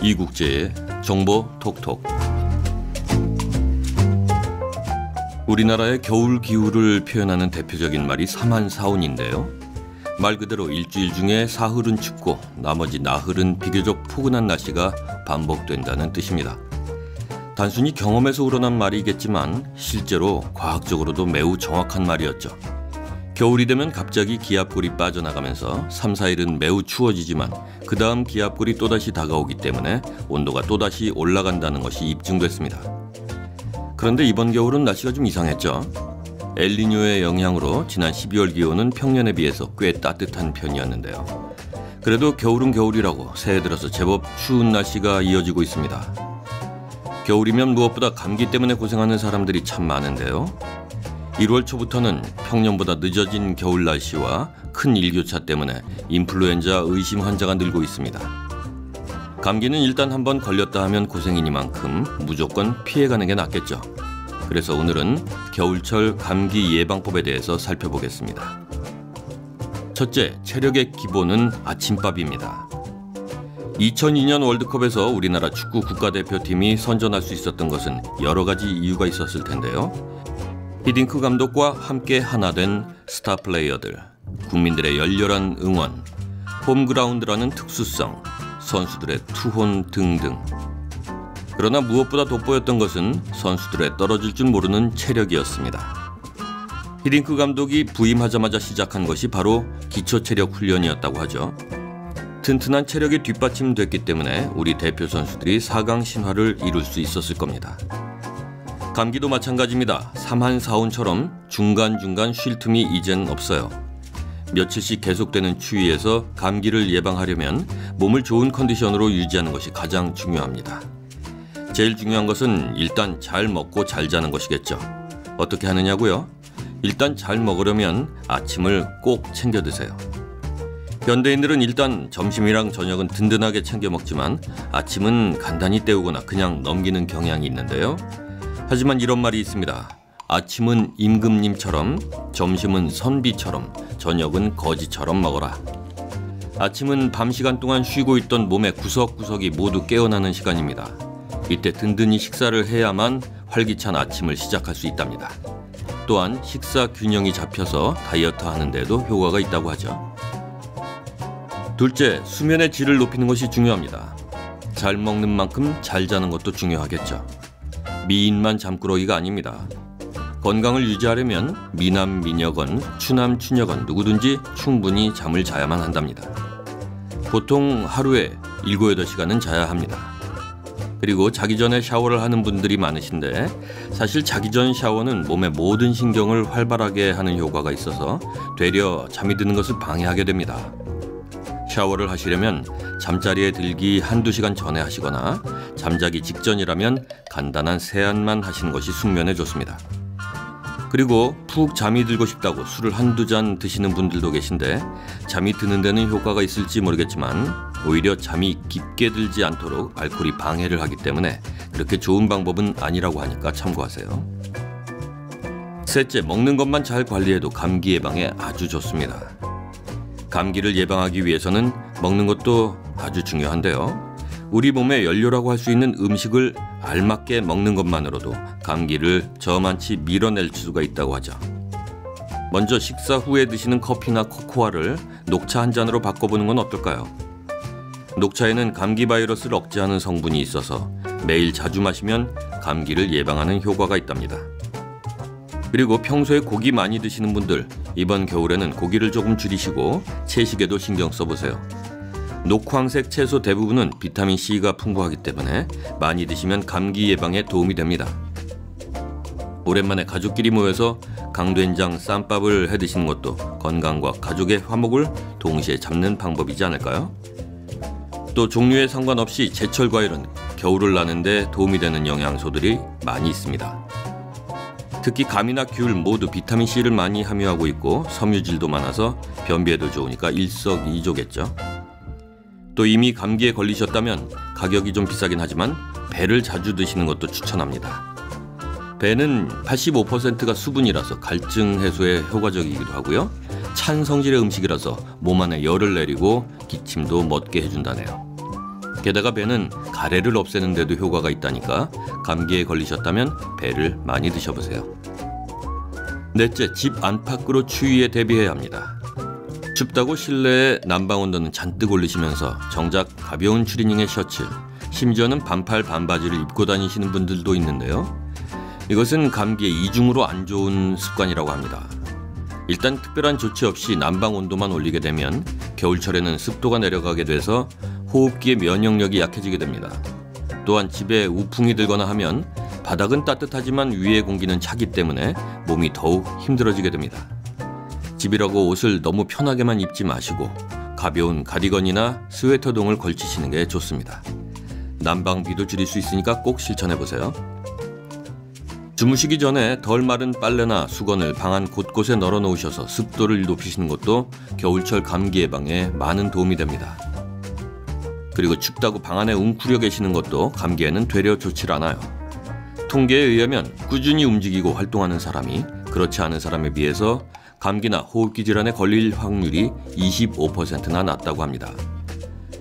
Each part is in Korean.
이국제의 정보 톡톡. 우리나라의 겨울 기후를 표현하는 대표적인 말이 사만사온인데요. 말 그대로 일주일 중에 사흘은 춥고 나머지 나흘은 비교적 포근한 날씨가 반복된다는 뜻입니다. 단순히 경험에서 우러난 말이겠지만 실제로 과학적으로도 매우 정확한 말이었죠. 겨울이 되면 갑자기 기압골이 빠져나가면서 3, 4일은 매우 추워지지만 그 다음 기압골이 또다시 다가오기 때문에 온도가 또다시 올라간다는 것이 입증됐습니다. 그런데 이번 겨울은 날씨가 좀 이상했죠. 엘니뇨의 영향으로 지난 12월 기온은 평년에 비해서 꽤 따뜻한 편이었는데요. 그래도 겨울은 겨울이라고 새해 들어서 제법 추운 날씨가 이어지고 있습니다. 겨울이면 무엇보다 감기 때문에 고생하는 사람들이 참 많은데요. 1월 초부터는 평년보다 늦어진 겨울 날씨와 큰 일교차 때문에 인플루엔자 의심 환자가 늘고 있습니다. 감기는 일단 한번 걸렸다 하면 고생이니만큼 무조건 피해가는 게 낫겠죠. 그래서 오늘은 겨울철 감기 예방법에 대해서 살펴보겠습니다. 첫째, 체력의 기본은 아침밥입니다. 2002년 월드컵에서 우리나라 축구 국가대표팀이 선전할 수 있었던 것은 여러 가지 이유가 있었을 텐데요. 히딩크 감독과 함께 하나 된 스타 플레이어들, 국민들의 열렬한 응원, 홈그라운드라는 특수성, 선수들의 투혼 등등. 그러나 무엇보다 돋보였던 것은 선수들의 떨어질 줄 모르는 체력이었습니다. 히딩크 감독이 부임하자마자 시작한 것이 바로 기초체력 훈련이었다고 하죠. 튼튼한 체력이 뒷받침됐기 때문에 우리 대표 선수들이 4강 신화를 이룰 수 있었을 겁니다. 감기도 마찬가지입니다. 사만사온처럼 중간중간 쉴 틈이 이젠 없어요. 며칠씩 계속되는 추위에서 감기를 예방하려면 몸을 좋은 컨디션으로 유지하는 것이 가장 중요합니다. 제일 중요한 것은 일단 잘 먹고 잘 자는 것이겠죠. 어떻게 하느냐고요? 일단 잘 먹으려면 아침을 꼭 챙겨 드세요. 현대인들은 일단 점심이랑 저녁은 든든하게 챙겨 먹지만 아침은 간단히 때우거나 그냥 넘기는 경향이 있는데요. 하지만 이런 말이 있습니다. 아침은 임금님처럼, 점심은 선비처럼, 저녁은 거지처럼 먹어라. 아침은 밤 시간 동안 쉬고 있던 몸의 구석구석이 모두 깨어나는 시간입니다. 이때 든든히 식사를 해야만 활기찬 아침을 시작할 수 있답니다. 또한 식사 균형이 잡혀서 다이어트 하는 데도 효과가 있다고 하죠. 둘째, 수면의 질을 높이는 것이 중요합니다. 잘 먹는 만큼 잘 자는 것도 중요하겠죠. 미인만 잠꾸러기가 아닙니다. 건강을 유지하려면 미남, 미녀건, 추남, 추녀건 누구든지 충분히 잠을 자야만 한답니다. 보통 하루에 7, 8시간은 자야 합니다. 그리고 자기 전에 샤워를 하는 분들이 많으신데 사실 자기 전 샤워는 몸의 모든 신경을 활발하게 하는 효과가 있어서 되려 잠이 드는 것을 방해하게 됩니다. 샤워를 하시려면 잠자리에 들기 1-2시간 전에 하시거나 잠자기 직전이라면 간단한 세안만 하시는 것이 숙면에 좋습니다. 그리고 푹 잠이 들고 싶다고 술을 1-2잔 드시는 분들도 계신데 잠이 드는 데는 효과가 있을지 모르겠지만 오히려 잠이 깊게 들지 않도록 알코올이 방해를 하기 때문에 그렇게 좋은 방법은 아니라고 하니까 참고하세요. 셋째, 먹는 것만 잘 관리해도 감기 예방에 아주 좋습니다. 감기를 예방하기 위해서는 먹는 것도 아주 중요한데요. 우리 몸에 연료라고 할 수 있는 음식을 알맞게 먹는 것만으로도 감기를 저만치 밀어낼 수가 있다고 하죠. 먼저 식사 후에 드시는 커피나 코코아를 녹차 한 잔으로 바꿔보는 건 어떨까요? 녹차에는 감기 바이러스를 억제하는 성분이 있어서 매일 자주 마시면 감기를 예방하는 효과가 있답니다. 그리고 평소에 고기 많이 드시는 분들, 이번 겨울에는 고기를 조금 줄이시고 채식에도 신경 써보세요. 녹황색 채소 대부분은 비타민C가 풍부하기 때문에 많이 드시면 감기 예방에 도움이 됩니다. 오랜만에 가족끼리 모여서 강된장 쌈밥을 해 드시는 것도 건강과 가족의 화목을 동시에 잡는 방법이지 않을까요? 또 종류에 상관없이 제철 과일은 겨울을 나는 데 도움이 되는 영양소들이 많이 있습니다. 특히 감이나 귤 모두 비타민C를 많이 함유하고 있고 섬유질도 많아서 변비에도 좋으니까 일석이조겠죠. 또 이미 감기에 걸리셨다면 가격이 좀 비싸긴 하지만 배를 자주 드시는 것도 추천합니다. 배는 85%가 수분이라서 갈증 해소에 효과적이기도 하고요. 찬 성질의 음식이라서 몸 안에 열을 내리고 기침도 멎게 해준다네요. 게다가 배는 가래를 없애는 데도 효과가 있다니까 감기에 걸리셨다면 배를 많이 드셔보세요. 넷째, 집 안팎으로 추위에 대비해야 합니다. 춥다고 실내에 난방온도는 잔뜩 올리시면서 정작 가벼운 추리닝에 셔츠, 심지어는 반팔 반바지를 입고 다니시는 분들도 있는데요. 이것은 감기에 이중으로 안 좋은 습관이라고 합니다. 일단 특별한 조치 없이 난방 온도만 올리게 되면 겨울철에는 습도가 내려가게 돼서 호흡기의 면역력이 약해지게 됩니다. 또한 집에 우풍이 들거나 하면 바닥은 따뜻하지만 위의 공기는 차기 때문에 몸이 더욱 힘들어지게 됩니다. 집이라고 옷을 너무 편하게만 입지 마시고 가벼운 가디건이나 스웨터 동을 걸치시는 게 좋습니다. 난방비도 줄일 수 있으니까 꼭 실천해보세요. 주무시기 전에 덜 마른 빨래나 수건을 방 안 곳곳에 널어 놓으셔서 습도를 높이시는 것도 겨울철 감기 예방에 많은 도움이 됩니다. 그리고 춥다고 방 안에 웅크려 계시는 것도 감기에는 되려 좋질 않아요. 통계에 의하면 꾸준히 움직이고 활동하는 사람이 그렇지 않은 사람에 비해서 감기나 호흡기 질환에 걸릴 확률이 25%나 낮다고 합니다.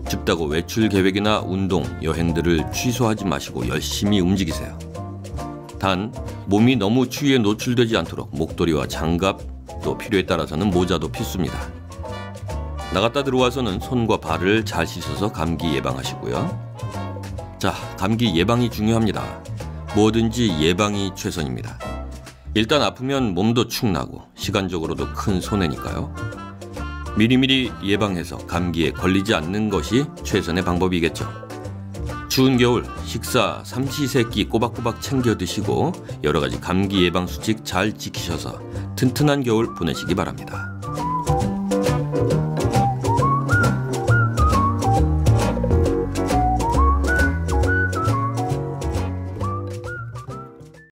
춥다고 외출 계획이나 운동, 여행들을 취소하지 마시고 열심히 움직이세요. 단, 몸이 너무 추위에 노출되지 않도록 목도리와 장갑, 또 필요에 따라서는 모자도 필수입니다. 나갔다 들어와서는 손과 발을 잘 씻어서 감기 예방하시고요. 자, 감기 예방이 중요합니다. 뭐든지 예방이 최선입니다. 일단 아프면 몸도 축 나고 시간적으로도 큰 손해니까요. 미리미리 예방해서 감기에 걸리지 않는 것이 최선의 방법이겠죠. 추운 겨울 식사 삼시세끼 꼬박꼬박 챙겨 드시고 여러 가지 감기 예방 수칙 잘 지키셔서 튼튼한 겨울 보내시기 바랍니다.